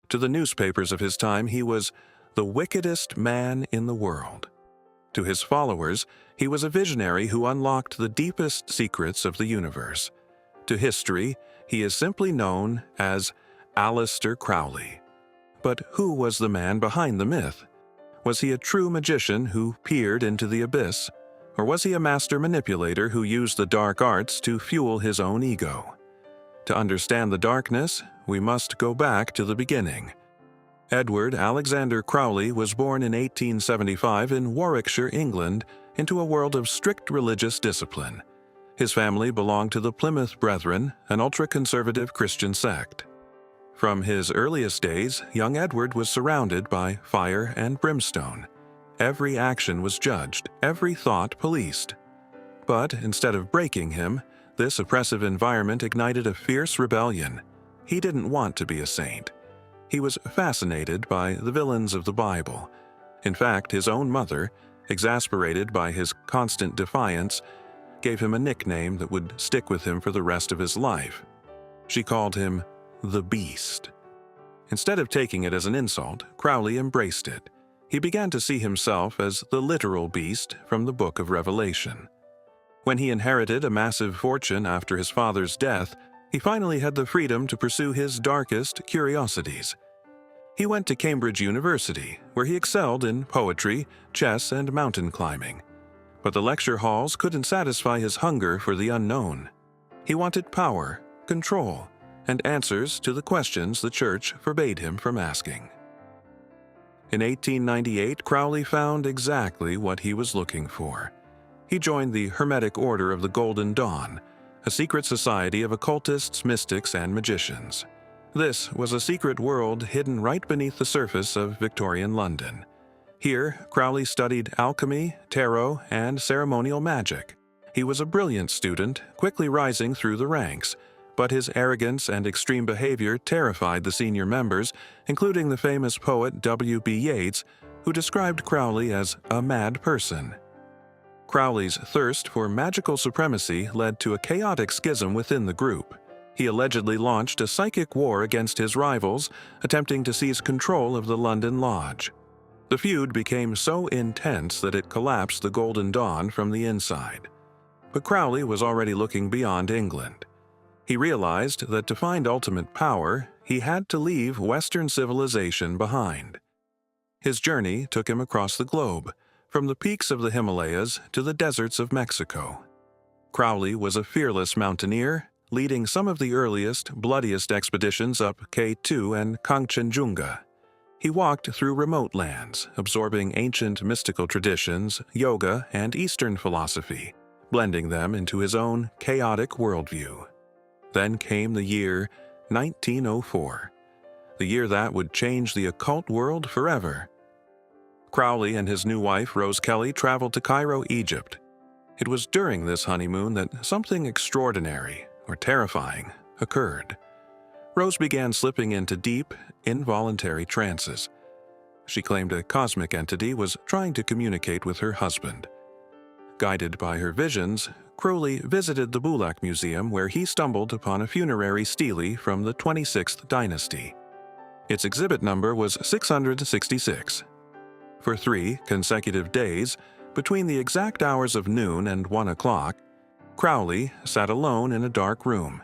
To the newspapers of his time, he was the wickedest man in the world. To his followers, he was a visionary who unlocked the deepest secrets of the universe. To history, he is simply known as Aleister Crowley. But who was the man behind the myth? Was he a true magician who peered into the abyss? Or was he a master manipulator who used the dark arts to fuel his own ego? To understand the darkness, we must go back to the beginning. Edward Alexander Crowley was born in 1875 in Warwickshire, England, into a world of strict religious discipline. His family belonged to the Plymouth Brethren, an ultra-conservative Christian sect. From his earliest days, young Edward was surrounded by fire and brimstone. Every action was judged, every thought policed. But instead of breaking him, this oppressive environment ignited a fierce rebellion. He didn't want to be a saint. He was fascinated by the villains of the Bible. In fact, his own mother, exasperated by his constant defiance, gave him a nickname that would stick with him for the rest of his life. She called him the Beast. Instead of taking it as an insult, Crowley embraced it. He began to see himself as the literal beast from the Book of Revelation. When he inherited a massive fortune after his father's death, he finally had the freedom to pursue his darkest curiosities. He went to Cambridge University, where he excelled in poetry, chess, and mountain climbing. But the lecture halls couldn't satisfy his hunger for the unknown. He wanted power, control, and answers to the questions the church forbade him from asking. In 1898, Crowley found exactly what he was looking for. He joined the Hermetic Order of the Golden Dawn, a secret society of occultists, mystics, and magicians. This was a secret world hidden right beneath the surface of Victorian London. Here, Crowley studied alchemy, tarot, and ceremonial magic. He was a brilliant student, quickly rising through the ranks, but his arrogance and extreme behavior terrified the senior members, including the famous poet W.B. Yeats, who described Crowley as a mad person. Crowley's thirst for magical supremacy led to a chaotic schism within the group. He allegedly launched a psychic war against his rivals, attempting to seize control of the London Lodge. The feud became so intense that it collapsed the Golden Dawn from the inside. But Crowley was already looking beyond England. He realized that to find ultimate power, he had to leave Western civilization behind. His journey took him across the globe, from the peaks of the Himalayas to the deserts of Mexico. Crowley was a fearless mountaineer, leading some of the earliest, bloodiest expeditions up K2 and Kangchenjunga. He walked through remote lands, absorbing ancient mystical traditions, yoga, and Eastern philosophy, blending them into his own chaotic worldview. Then came the year 1904, the year that would change the occult world forever. Crowley and his new wife, Rose Kelly, traveled to Cairo, Egypt. It was during this honeymoon that something extraordinary, or terrifying, occurred. Rose began slipping into deep, involuntary trances. She claimed a cosmic entity was trying to communicate with her husband. Guided by her visions, Crowley visited the Bulak Museum, where he stumbled upon a funerary stele from the 26th dynasty. Its exhibit number was 666. For 3 consecutive days, between the exact hours of noon and 1 o'clock, Crowley sat alone in a dark room.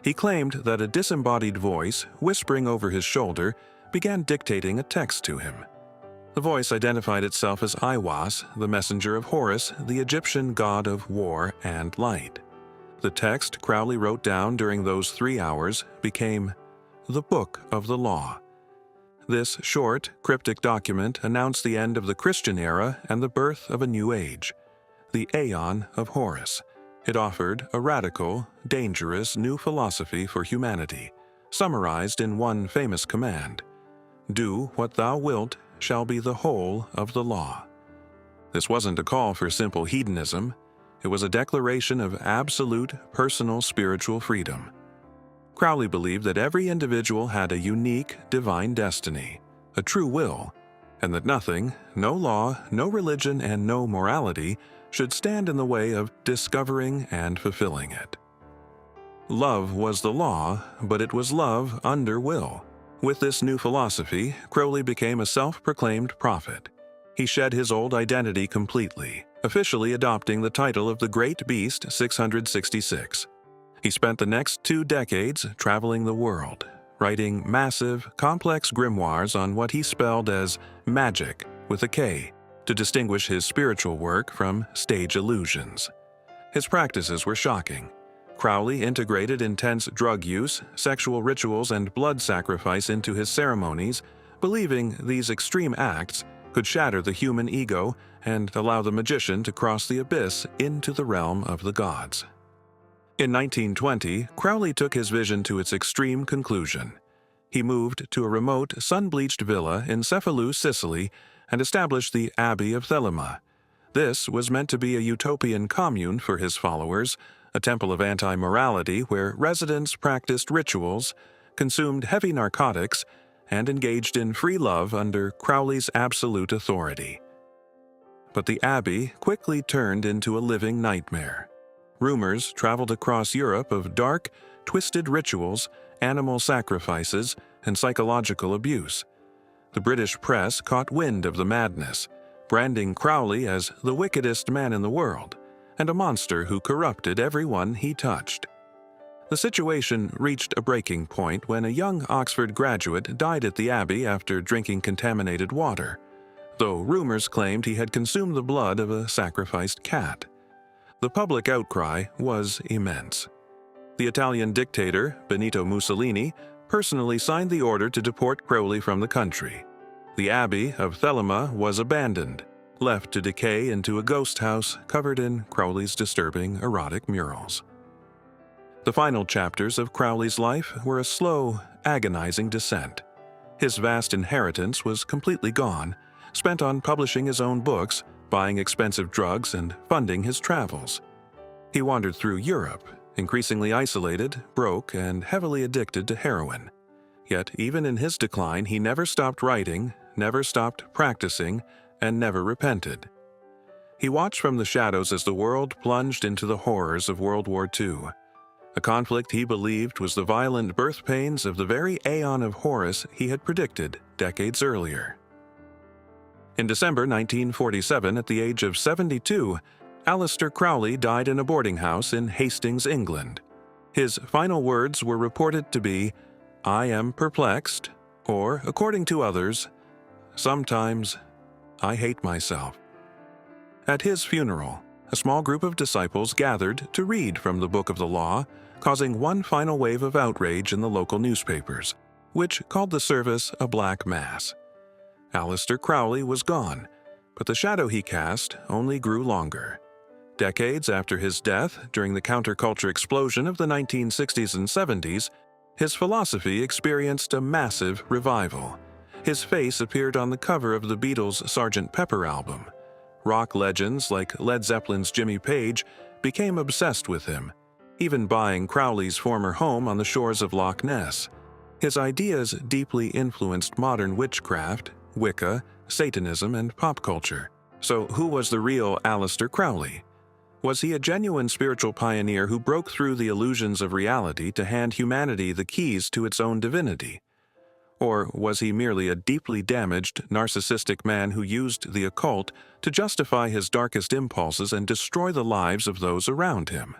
He claimed that a disembodied voice, whispering over his shoulder, began dictating a text to him. The voice identified itself as Aiwas, the messenger of Horus, the Egyptian god of war and light. The text Crowley wrote down during those 3 hours became the Book of the Law. This short, cryptic document announced the end of the Christian era and the birth of a new age, the Aeon of Horus. It offered a radical, dangerous new philosophy for humanity, summarized in one famous command: "Do what thou wilt shall be the whole of the law." This wasn't a call for simple hedonism. It was a declaration of absolute personal spiritual freedom. Crowley believed that every individual had a unique divine destiny, a true will, and that nothing, no law, no religion, and no morality should stand in the way of discovering and fulfilling it. Love was the law, but it was love under will. With this new philosophy, Crowley became a self-proclaimed prophet. He shed his old identity completely, officially adopting the title of the Great Beast 666. He spent the next 2 decades traveling the world, writing massive, complex grimoires on what he spelled as magic with a K, to distinguish his spiritual work from stage illusions. His practices were shocking. Crowley integrated intense drug use, sexual rituals, and blood sacrifice into his ceremonies, believing these extreme acts could shatter the human ego and allow the magician to cross the abyss into the realm of the gods. In 1920, Crowley took his vision to its extreme conclusion. He moved to a remote, sun-bleached villa in Cefalù, Sicily, and established the Abbey of Thelema. This was meant to be a utopian commune for his followers, a temple of anti-morality where residents practiced rituals, consumed heavy narcotics, and engaged in free love under Crowley's absolute authority. But the abbey quickly turned into a living nightmare. Rumors traveled across Europe of dark, twisted rituals, animal sacrifices, and psychological abuse. The British press caught wind of the madness, branding Crowley as the wickedest man in the world, and a monster who corrupted everyone he touched. The situation reached a breaking point when a young Oxford graduate died at the Abbey after drinking contaminated water, though rumors claimed he had consumed the blood of a sacrificed cat. The public outcry was immense. The Italian dictator, Benito Mussolini, personally signed the order to deport Crowley from the country. The Abbey of Thelema was abandoned, left to decay into a ghost house covered in Crowley's disturbing erotic murals. The final chapters of Crowley's life were a slow, agonizing descent. His vast inheritance was completely gone, spent on publishing his own books, buying expensive drugs, and funding his travels. He wandered through Europe, increasingly isolated, broke, and heavily addicted to heroin. Yet even in his decline, he never stopped writing, never stopped practicing, and never repented. He watched from the shadows as the world plunged into the horrors of World War II, a conflict he believed was the violent birth pains of the very Aeon of Horus he had predicted decades earlier. In December 1947, at the age of 72, Aleister Crowley died in a boarding house in Hastings, England. His final words were reported to be, "I am perplexed," or, according to others, "Sometimes I hate myself." At his funeral, a small group of disciples gathered to read from the Book of the Law, causing one final wave of outrage in the local newspapers, which called the service a Black Mass. Aleister Crowley was gone, but the shadow he cast only grew longer. Decades after his death, during the counterculture explosion of the 1960s and 70s, his philosophy experienced a massive revival. His face appeared on the cover of the Beatles' Sgt. Pepper album. Rock legends like Led Zeppelin's Jimmy Page became obsessed with him, even buying Crowley's former home on the shores of Loch Ness. His ideas deeply influenced modern witchcraft, Wicca, Satanism, and pop culture. So who was the real Aleister Crowley? Was he a genuine spiritual pioneer who broke through the illusions of reality to hand humanity the keys to its own divinity? Or was he merely a deeply damaged, narcissistic man who used the occult to justify his darkest impulses and destroy the lives of those around him?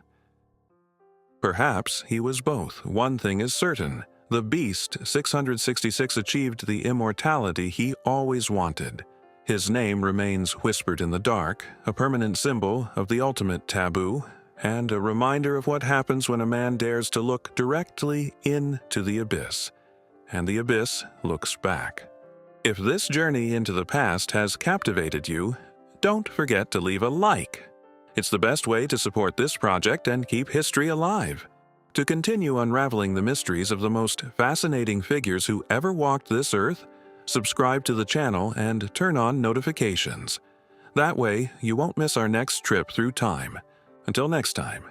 Perhaps he was both. One thing is certain: the Beast 666 achieved the immortality he always wanted. His name remains whispered in the dark, a permanent symbol of the ultimate taboo, and a reminder of what happens when a man dares to look directly into the abyss, and the abyss looks back. If this journey into the past has captivated you, don't forget to leave a like. It's the best way to support this project and keep history alive. To continue unraveling the mysteries of the most fascinating figures who ever walked this earth, subscribe to the channel and turn on notifications. That way, you won't miss our next trip through time. Until next time.